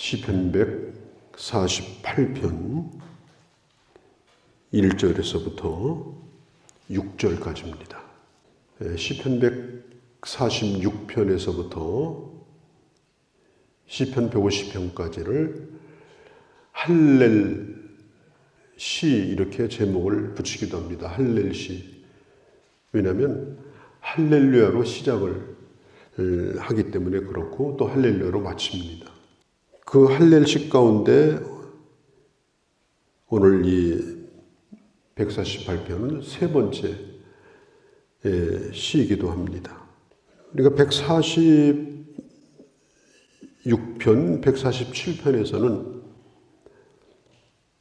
시편 148편 1절에서부터 6절까지입니다. 시편 146편에서부터 시편 150편까지를 할렐시 이렇게 제목을 붙이기도 합니다. 할렐시. 왜냐하면 할렐루야로 시작을 하기 때문에 그렇고 또 할렐루야로 마칩니다. 그 할렐시 가운데 오늘 이 148편은 세 번째 시이기도 합니다. 우리가 146편, 147편에서는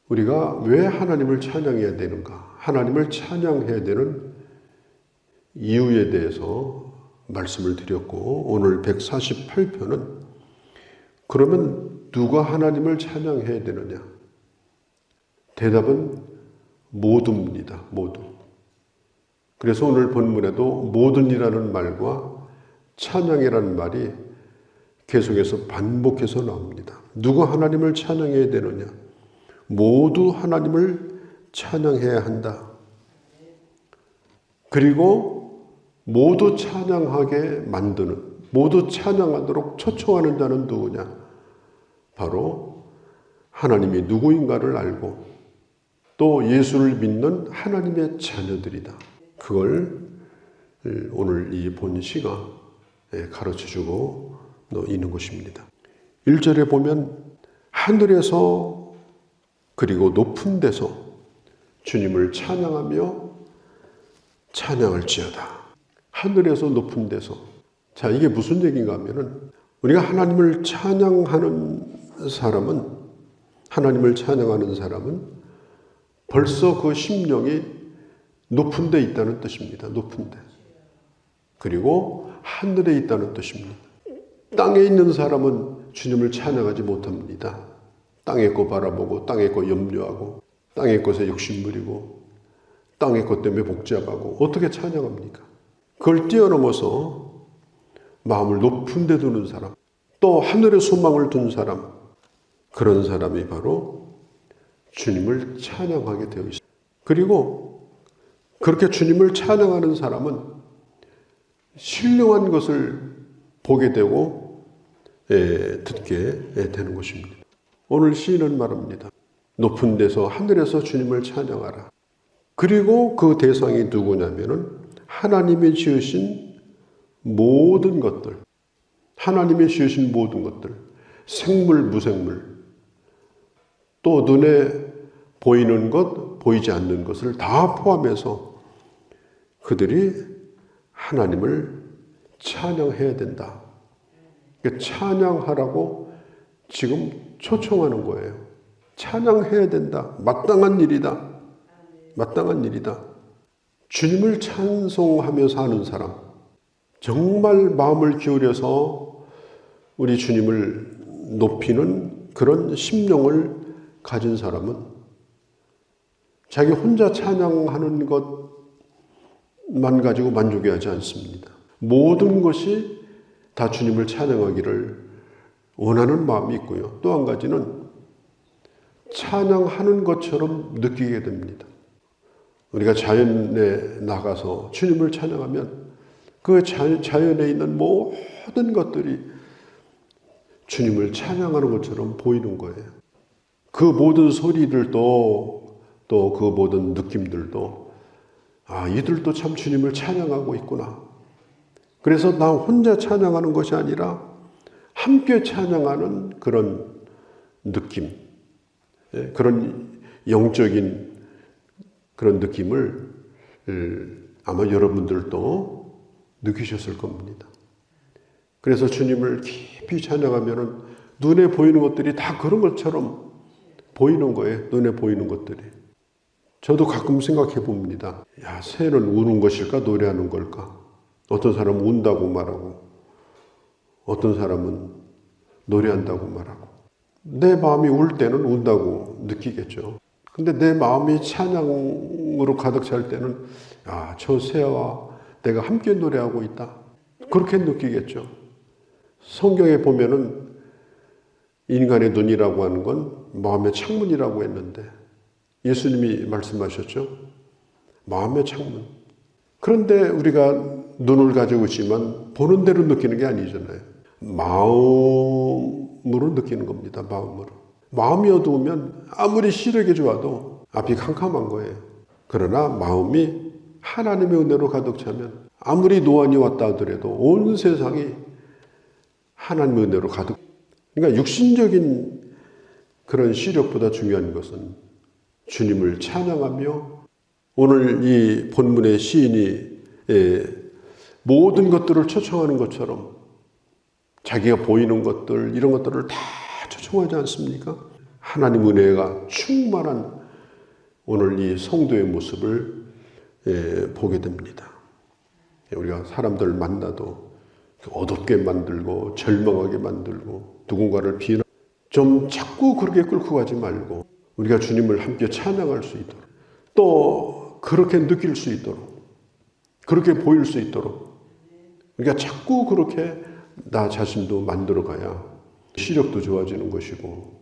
우리가 왜 하나님을 찬양해야 되는가, 하나님을 찬양해야 되는 이유에 대해서 말씀을 드렸고, 오늘 148편은 그러면 누가 하나님을 찬양해야 되느냐? 대답은 모두입니다. 모두. 그래서 오늘 본문에도 모든이라는 말과 찬양이라는 말이 계속해서 반복해서 나옵니다. 누가 하나님을 찬양해야 되느냐? 모두 하나님을 찬양해야 한다. 그리고 모두 찬양하게 만드는, 모두 찬양하도록 초청하는 자는 누구냐? 바로 하나님이 누구인가를 알고 또 예수를 믿는 하나님의 자녀들이다. 그걸 오늘 이 본시가 가르쳐주고 있는 것입니다. 1절에 보면 하늘에서 그리고 높은 데서 주님을 찬양하며 찬양할지어다. 하늘에서 높은 데서. 자, 이게 무슨 얘기인가 하면은 우리가 하나님을 찬양하는 사람은 벌써 그 심령이 높은 데 있다는 뜻입니다. 높은 데. 그리고 하늘에 있다는 뜻입니다. 땅에 있는 사람은 주님을 찬양하지 못합니다. 땅의 것 바라보고 땅의 것 염려하고 땅의 것에 욕심부리고 땅의 것 때문에 복잡하고 어떻게 찬양합니까? 그걸 뛰어넘어서 마음을 높은 데 두는 사람, 또 하늘의 소망을 둔 사람, 그런 사람이 바로 주님을 찬양하게 되어 있습니다. 그리고 그렇게 주님을 찬양하는 사람은 신령한 것을 보게 되고 듣게 되는 것입니다. 오늘 시인은 말합니다. 높은 데서 하늘에서 주님을 찬양하라. 그리고 그 대상이 누구냐면은 하나님이 지으신 모든 것들, 하나님이 지으신 모든 것들, 생물, 무생물, 또 눈에 보이는 것, 보이지 않는 것을 다 포함해서 그들이 하나님을 찬양해야 된다. 찬양하라고 지금 초청하는 거예요. 찬양해야 된다. 마땅한 일이다. 마땅한 일이다. 주님을 찬송하며 사는 사람, 정말 마음을 기울여서 우리 주님을 높이는 그런 심령을 가진 사람은 자기 혼자 찬양하는 것만 가지고 만족해하지 않습니다. 모든 것이 다 주님을 찬양하기를 원하는 마음이 있고요. 또 한 가지는 찬양하는 것처럼 느끼게 됩니다. 우리가 자연에 나가서 주님을 찬양하면 그 자연에 있는 모든 것들이 주님을 찬양하는 것처럼 보이는 거예요. 그 모든 소리들도 또 그 모든 느낌들도 이들도 참 주님을 찬양하고 있구나. 그래서 나 혼자 찬양하는 것이 아니라 함께 찬양하는 그런 느낌, 그런 영적인 그런 느낌을 아마 여러분들도 느끼셨을 겁니다. 그래서 주님을 깊이 찬양하면은 눈에 보이는 것들이 다 그런 것처럼 보이는 거예요. 눈에 보이는 것들이. 저도 가끔 생각해 봅니다. 새는 우는 것일까? 노래하는 걸까? 어떤 사람은 운다고 말하고 어떤 사람은 노래한다고 말하고 내 마음이 울 때는 운다고 느끼겠죠. 근데 내 마음이 찬양으로 가득 찰 때는 저 새와 내가 함께 노래하고 있다. 그렇게 느끼겠죠. 성경에 보면은 인간의 눈이라고 하는 건 마음의 창문이라고 했는데 예수님이 말씀하셨죠. 마음의 창문. 그런데 우리가 눈을 가지고 있지만 보는 대로 느끼는 게 아니잖아요. 마음으로 느끼는 겁니다. 마음으로. 마음이 어두우면 아무리 시력이 좋아도 앞이 캄캄한 거예요. 그러나 마음이 하나님의 은혜로 가득 차면 아무리 노안이 왔다 하더라도 온 세상이 하나님의 은혜로 가득. 그러니까 육신적인 그런 시력보다 중요한 것은 주님을 찬양하며 오늘 이 본문의 시인이 모든 것들을 초청하는 것처럼 자기가 보이는 것들 이런 것들을 다 초청하지 않습니까? 하나님 은혜가 충만한 오늘 이 성도의 모습을 보게 됩니다. 우리가 사람들 만나도 어둡게 만들고 절망하게 만들고 누군가를 비난 좀 자꾸 그렇게 끌고 가지 말고 우리가 주님을 함께 찬양할 수 있도록 또 그렇게 느낄 수 있도록 그렇게 보일 수 있도록 우리가 자꾸 그렇게 나 자신도 만들어가야 시력도 좋아지는 것이고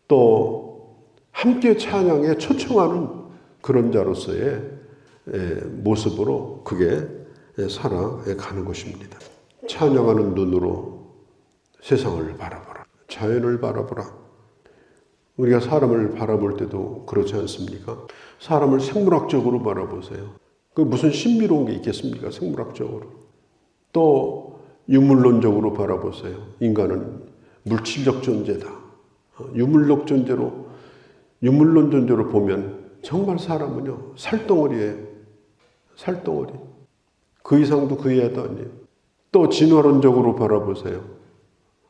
또 함께 찬양에 초청하는 그런 자로서의 모습으로 그게 살아가는 것입니다. 찬양하는 눈으로 세상을 바라보라. 자연을 바라보라. 우리가 사람을 바라볼 때도 그렇지 않습니까? 사람을 생물학적으로 바라보세요. 그 무슨 신비로운 게 있겠습니까? 생물학적으로. 또 유물론적으로 바라보세요. 인간은 물질적 존재다. 유물론 존재로 보면 정말 사람은요 살덩어리예요. 살덩어리. 그 이상도 그 이하도 아니에요. 또 진화론적으로 바라보세요.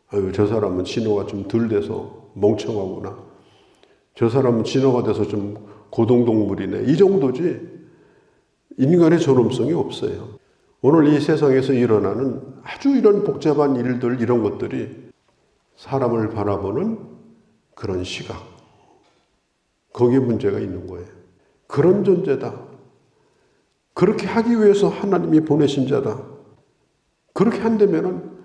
아유, 저 사람은 진화가 좀 덜 돼서 멍청하구나. 저 사람은 진화가 돼서 좀 고동동물이네. 이 정도지 인간의 존엄성이 없어요. 오늘 이 세상에서 일어나는 아주 이런 복잡한 일들 이런 것들이 사람을 바라보는 그런 시각 거기에 문제가 있는 거예요. 그런 존재다. 그렇게 하기 위해서 하나님이 보내신 자다. 그렇게 한다면은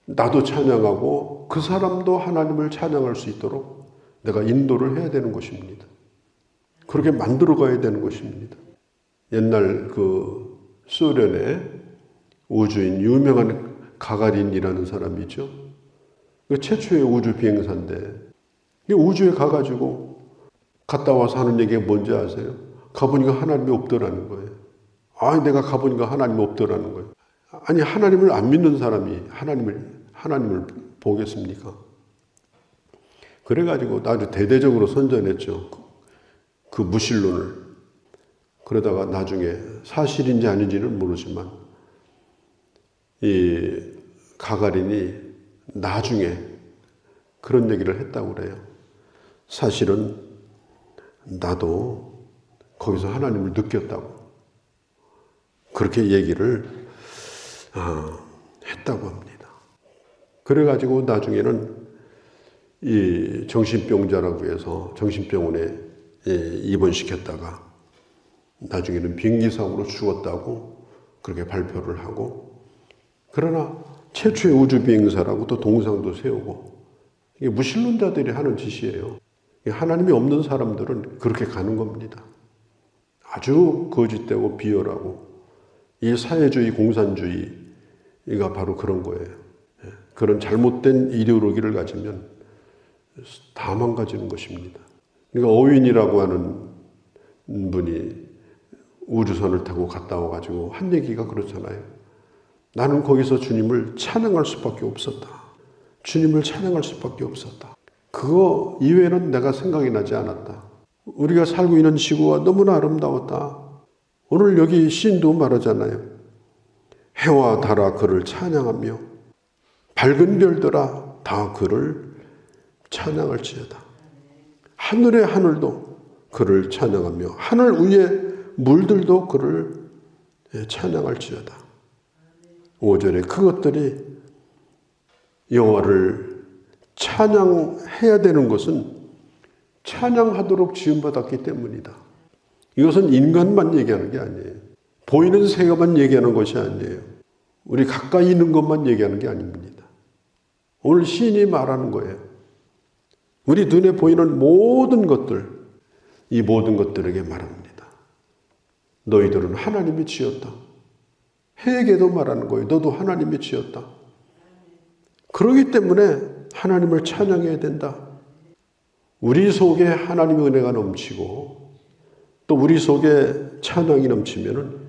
나도 찬양하고 그 사람도 하나님을 찬양할 수 있도록 내가 인도를 해야 되는 것입니다. 그렇게 만들어 가야 되는 것입니다. 옛날 그 소련의 우주인 유명한 가가린이라는 사람이 있죠. 그 최초의 우주 비행사인데 우주에 가가지고 갔다 와서 하는 얘기가 뭔지 아세요? 가보니까 하나님이 없더라는 거예요. 아, 내가 가보니까 하나님이 없더라는 거예요. 아니, 하나님을 안 믿는 사람이 하나님을 보겠습니까? 그래가지고 아주 대대적으로 선전했죠. 그 무신론을. 그러다가 나중에 사실인지 아닌지는 모르지만 이 가가린이 나중에 그런 얘기를 했다고 그래요. 사실은 나도 거기서 하나님을 느꼈다고 그렇게 얘기를 했다고 합니다. 그래가지고 나중에는 이 정신병자라고 해서 정신병원에 입원시켰다가 나중에는 비행기사고로 죽었다고 그렇게 발표를 하고 그러나 최초의 우주비행사라고 또 동상도 세우고 이게 무신론자들이 하는 짓이에요. 하나님이 없는 사람들은 그렇게 가는 겁니다. 아주 거짓되고 비열하고 이 사회주의 공산주의가 바로 그런 거예요. 그런 잘못된 이데올로기를 가지면 다 망가지는 것입니다. 그러니까 어윈이라고 하는 분이 우주선을 타고 갔다 와가지고 한 얘기가 그렇잖아요. 나는 거기서 주님을 찬양할 수밖에 없었다. 주님을 찬양할 수밖에 없었다. 그거 이외에는 내가 생각이 나지 않았다. 우리가 살고 있는 지구가 너무나 아름다웠다. 오늘 여기 시인도 말하잖아요. 해와 달아 그를 찬양하며 밝은 별들아 다 그를 찬양할지어다. 하늘의 하늘도 그를 찬양하며 하늘 위의 물들도 그를 찬양할지어다. 5절에 그것들이 여호와를 찬양해야 되는 것은 찬양하도록 지음받았기 때문이다. 이것은 인간만 얘기하는 게 아니에요. 보이는 세계만 얘기하는 것이 아니에요. 우리 가까이 있는 것만 얘기하는 게 아닙니다. 오늘 시인이 말하는 거예요. 우리 눈에 보이는 모든 것들, 이 모든 것들에게 말합니다. 너희들은 하나님이 지었다. 해에게도 말하는 거예요. 너도 하나님이 지었다. 그렇기 때문에 하나님을 찬양해야 된다. 우리 속에 하나님의 은혜가 넘치고 또 우리 속에 찬양이 넘치면은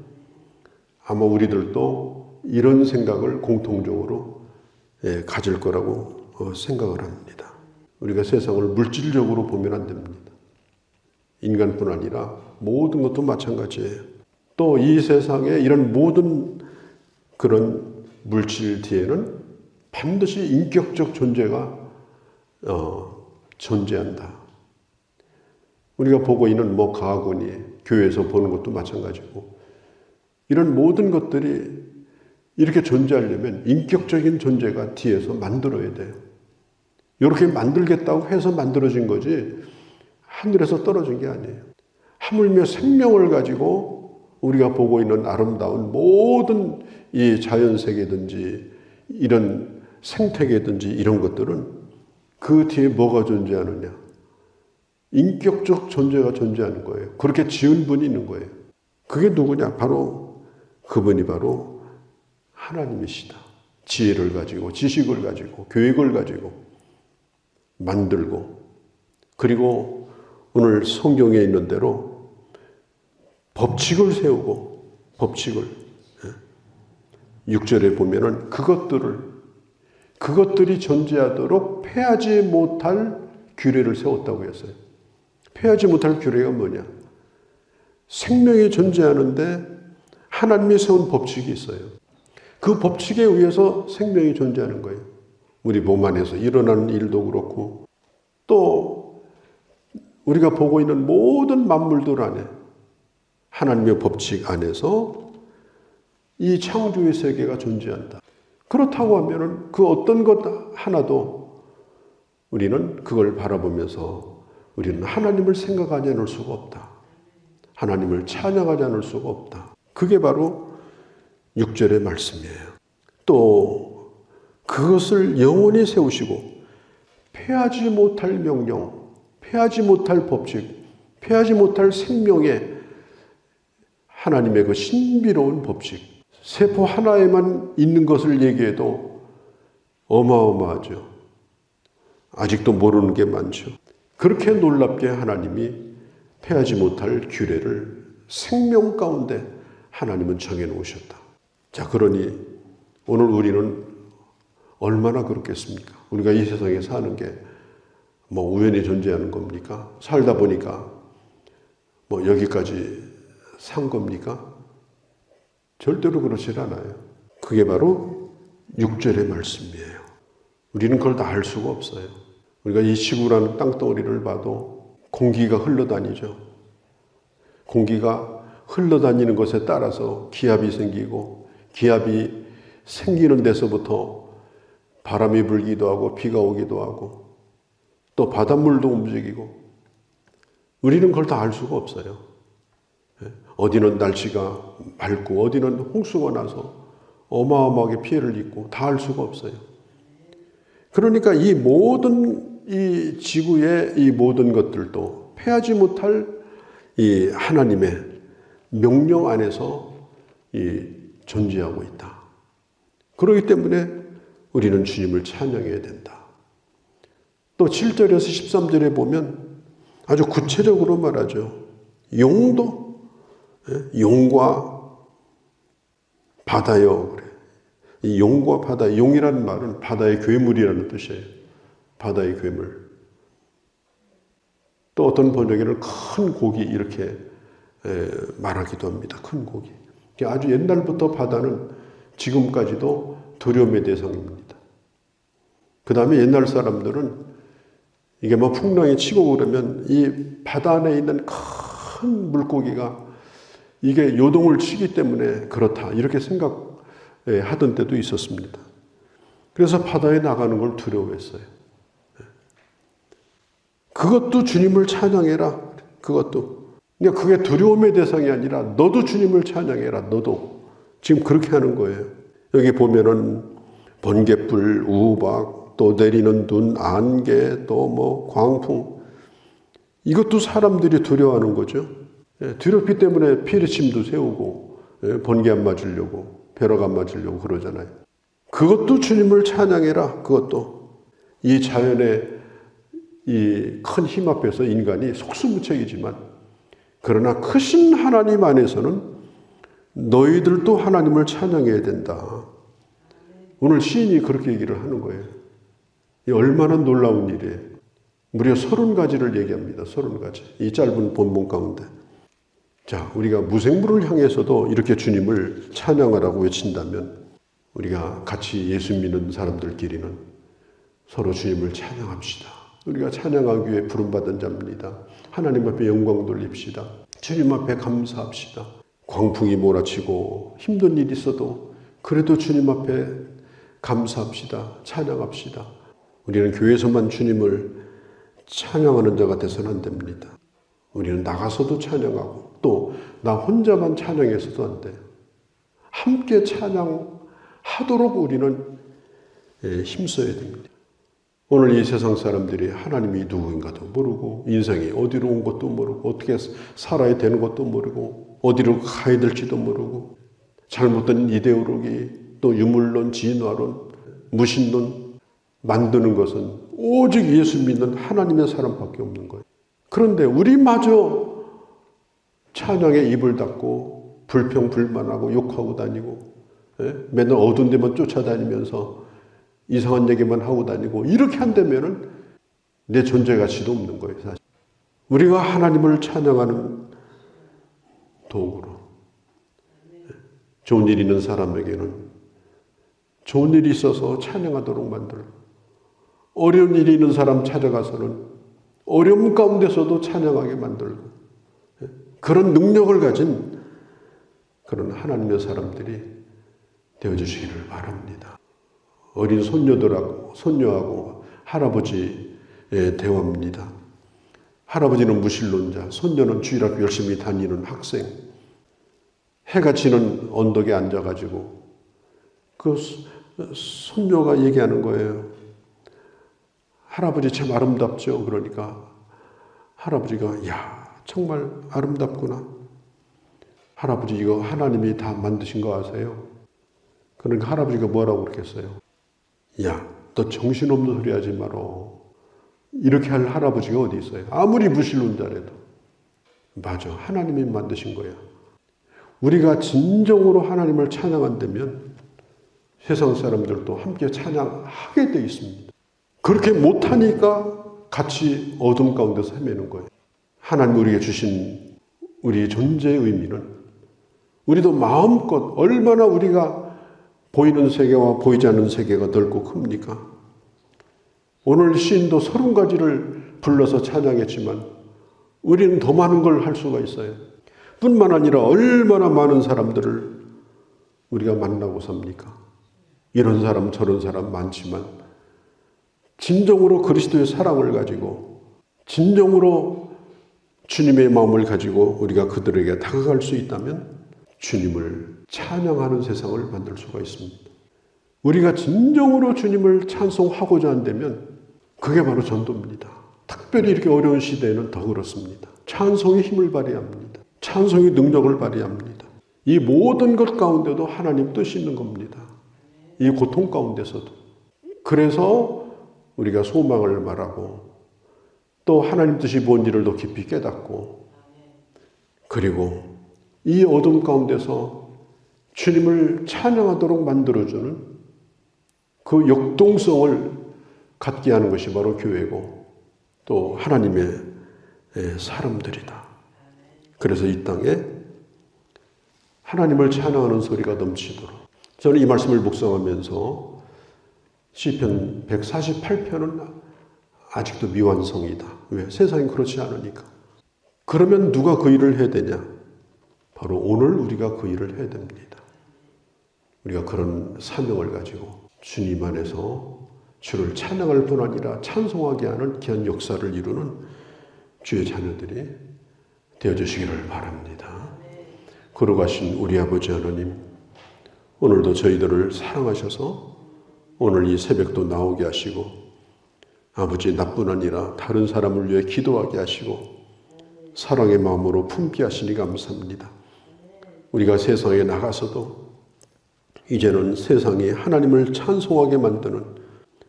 아마 우리들도 이런 생각을 공통적으로 가질 거라고 생각을 합니다. 우리가 세상을 물질적으로 보면 안 됩니다. 인간뿐 아니라 모든 것도 마찬가지예요. 또 이 세상에 이런 모든 그런 물질 뒤에는 반드시 인격적 존재가 존재한다. 우리가 보고 있는 가학원이 교회에서 보는 것도 마찬가지고 이런 모든 것들이 이렇게 존재하려면 인격적인 존재가 뒤에서 만들어야 돼요. 이렇게 만들겠다고 해서 만들어진 거지 하늘에서 떨어진 게 아니에요. 하물며 생명을 가지고 우리가 보고 있는 아름다운 모든 이 자연세계든지 이런 생태계든지 이런 것들은 그 뒤에 뭐가 존재하느냐? 인격적 존재가 존재하는 거예요. 그렇게 지은 분이 있는 거예요. 그게 누구냐? 그분이 바로 하나님이시다. 지혜를 가지고 지식을 가지고 교육을 가지고 만들고 그리고 오늘 성경에 있는 대로 법칙을 세우고 법칙을 6절에 보면은 그것들이 존재하도록 패하지 못할 규례를 세웠다고 했어요. 패하지 못할 규례가 뭐냐? 생명이 존재하는데 하나님이 세운 법칙이 있어요. 그 법칙에 의해서 생명이 존재하는 거예요. 우리 몸 안에서 일어나는 일도 그렇고 또 우리가 보고 있는 모든 만물들 안에 하나님의 법칙 안에서 이 창조의 세계가 존재한다. 그렇다고 하면은 그 어떤 것 하나도 우리는 그걸 바라보면서 우리는 하나님을 생각하지 않을 수가 없다. 하나님을 찬양하지 않을 수가 없다. 그게 바로 6절의 말씀이에요. 또 그것을 영원히 세우시고 패하지 못할 명령, 패하지 못할 법칙, 패하지 못할 생명의 하나님의 그 신비로운 법칙, 세포 하나에만 있는 것을 얘기해도 어마어마하죠. 아직도 모르는 게 많죠. 그렇게 놀랍게 하나님이 패하지 못할 규례를 생명 가운데 하나님은 정해놓으셨다. 자, 그러니 오늘 우리는 얼마나 그렇겠습니까? 우리가 이 세상에 사는 게 우연히 존재하는 겁니까? 살다 보니까 여기까지 산 겁니까? 절대로 그렇지 않아요. 그게 바로 6절의 말씀이에요. 우리는 그걸 다 알 수가 없어요. 우리가 이 지구라는 땅덩어리를 봐도 공기가 흘러다니죠. 공기가 흘러다니는 것에 따라서 기압이 생기고 기압이 생기는 데서부터 바람이 불기도 하고 비가 오기도 하고 또 바닷물도 움직이고 우리는 그걸 다 알 수가 없어요. 어디는 날씨가 맑고 어디는 홍수가 나서 어마어마하게 피해를 입고 다 알 수가 없어요. 그러니까 이 모든 이 지구의 이 모든 것들도 패하지 못할 이 하나님의 명령 안에서 존재하고 있다. 그렇기 때문에 우리는 주님을 찬양해야 된다. 또 7절에서 13절에 보면 아주 구체적으로 말하죠. 용과 바다요. 그래. 이 용과 바다, 용이라는 말은 바다의 괴물이라는 뜻이에요. 바다의 괴물. 또 어떤 번역에는 큰 고기 이렇게 말하기도 합니다. 큰 고기. 아주 옛날부터 바다는 지금까지도 두려움의 대상입니다. 그 다음에 옛날 사람들은 이게 풍랑이 치고 그러면 이 바다 안에 있는 큰 물고기가 이게 요동을 치기 때문에 그렇다 이렇게 생각하던 때도 있었습니다. 그래서 바다에 나가는 걸 두려워했어요. 그것도 주님을 찬양해라. 그것도. 그러니까 그게 두려움의 대상이 아니라 너도 주님을 찬양해라. 너도. 지금 그렇게 하는 거예요. 여기 보면은 번갯불, 우박, 또 내리는 눈, 안개, 또 뭐 광풍, 이것도 사람들이 두려워하는 거죠. 두렵기 때문에 피리침도 세우고 번개 안 맞으려고 벼락 안 맞으려고 그러잖아요. 그것도 주님을 찬양해라. 그것도 이 자연의 이 큰 힘 앞에서 인간이 속수무책이지만, 그러나 크신 하나님 안에서는 너희들도 하나님을 찬양해야 된다. 오늘 시인이 그렇게 얘기를 하는 거예요. 이 얼마나 놀라운 일이에요. 무려 30가지를 얘기합니다. 30가지. 이 짧은 본문 가운데. 자, 우리가 무생물을 향해서도 이렇게 주님을 찬양하라고 외친다면, 우리가 같이 예수 믿는 사람들끼리는 서로 주님을 찬양합시다. 우리가 찬양하기 위해 부름받은 자입니다. 하나님 앞에 영광 돌립시다. 주님 앞에 감사합시다. 광풍이 몰아치고 힘든 일이 있어도 그래도 주님 앞에 감사합시다. 찬양합시다. 우리는 교회에서만 주님을 찬양하는 자가 돼서는 안 됩니다. 우리는 나가서도 찬양하고 또 나 혼자만 찬양해서도 안 돼요. 함께 찬양하도록 우리는 힘써야 됩니다. 오늘 이 세상 사람들이 하나님이 누구인가도 모르고 인생이 어디로 온 것도 모르고 어떻게 살아야 되는 것도 모르고 어디로 가야 될지도 모르고 잘못된 이데올로기 또 유물론, 진화론, 무신론 만드는 것은 오직 예수 믿는 하나님의 사람밖에 없는 거예요. 그런데 우리마저 찬양에 입을 닫고 불평불만하고 욕하고 다니고 맨날 어두운 데만 쫓아다니면서 이상한 얘기만 하고 다니고 이렇게 한다면은 내 존재 가치도 없는 거예요, 사실. 우리가 하나님을 찬양하는 도구로 좋은 일 있는 사람에게는 좋은 일이 있어서 찬양하도록 만들고 어려운 일이 있는 사람 찾아가서는 어려움 가운데서도 찬양하게 만들고 그런 능력을 가진 그런 하나님의 사람들이 되어주시기를 바랍니다. 어린 손녀하고 할아버지의 대화입니다. 할아버지는 무신론자, 손녀는 주일학교 열심히 다니는 학생. 해가 지는 언덕에 앉아가지고 그 손녀가 얘기하는 거예요. 할아버지 참 아름답죠. 그러니까 할아버지가 야 정말 아름답구나. 할아버지 이거 하나님이 다 만드신 거 아세요? 그러니까 할아버지가 뭐라고 그랬겠어요? 야, 너 정신없는 소리 하지 마라. 이렇게 할 할아버지가 어디 있어요? 아무리 무신론자라도. 맞아, 하나님이 만드신 거야. 우리가 진정으로 하나님을 찬양한다면 세상 사람들도 함께 찬양하게 되어 있습니다. 그렇게 못하니까 같이 어둠 가운데서 헤매는 거예요. 하나님 우리에게 주신 우리의 존재의 의미는 우리도 마음껏 얼마나 우리가 보이는 세계와 보이지 않는 세계가 넓고 큽니까? 오늘 시인도 30가지를 불러서 찬양했지만 우리는 더 많은 걸 할 수가 있어요. 뿐만 아니라 얼마나 많은 사람들을 우리가 만나고 삽니까? 이런 사람 저런 사람 많지만 진정으로 그리스도의 사랑을 가지고 진정으로 주님의 마음을 가지고 우리가 그들에게 다가갈 수 있다면 주님을 찬양하는 세상을 만들 수가 있습니다. 우리가 진정으로 주님을 찬송하고자 한다면 그게 바로 전도입니다. 특별히 이렇게 어려운 시대에는 더 그렇습니다. 찬송이 힘을 발휘합니다. 찬송이 능력을 발휘합니다. 이 모든 것 가운데도 하나님 뜻이 있는 겁니다. 이 고통 가운데서도. 그래서 우리가 소망을 말하고 또 하나님 뜻이 뭔지를 더 깊이 깨닫고 그리고 이 어둠 가운데서 주님을 찬양하도록 만들어주는 그 역동성을 갖게 하는 것이 바로 교회고 또 하나님의 사람들이다. 그래서 이 땅에 하나님을 찬양하는 소리가 넘치도록 저는 이 말씀을 묵상하면서 시편 148편은 아직도 미완성이다. 왜? 세상이 그렇지 않으니까. 그러면 누가 그 일을 해야 되냐? 바로 오늘 우리가 그 일을 해야 됩니다. 우리가 그런 사명을 가지고 주님 안에서 주를 찬양할 뿐 아니라 찬송하게 하는 귀한 역사를 이루는 주의 자녀들이 되어주시기를 바랍니다. 거룩하신 우리 아버지 하나님, 오늘도 저희들을 사랑하셔서 오늘 이 새벽도 나오게 하시고 아버지 나뿐 아니라 다른 사람을 위해 기도하게 하시고 사랑의 마음으로 품게 하시니 감사합니다. 우리가 세상에 나가서도 이제는 세상이 하나님을 찬송하게 만드는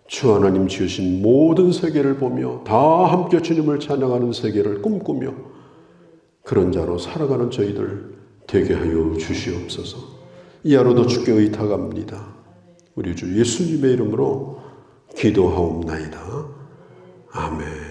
주 하나님 지으신 모든 세계를 보며 다 함께 주님을 찬양하는 세계를 꿈꾸며 그런 자로 살아가는 저희들 되게 하여 주시옵소서. 이 하루도 주께 의탁합니다. 우리 주 예수님의 이름으로 기도하옵나이다. 아멘.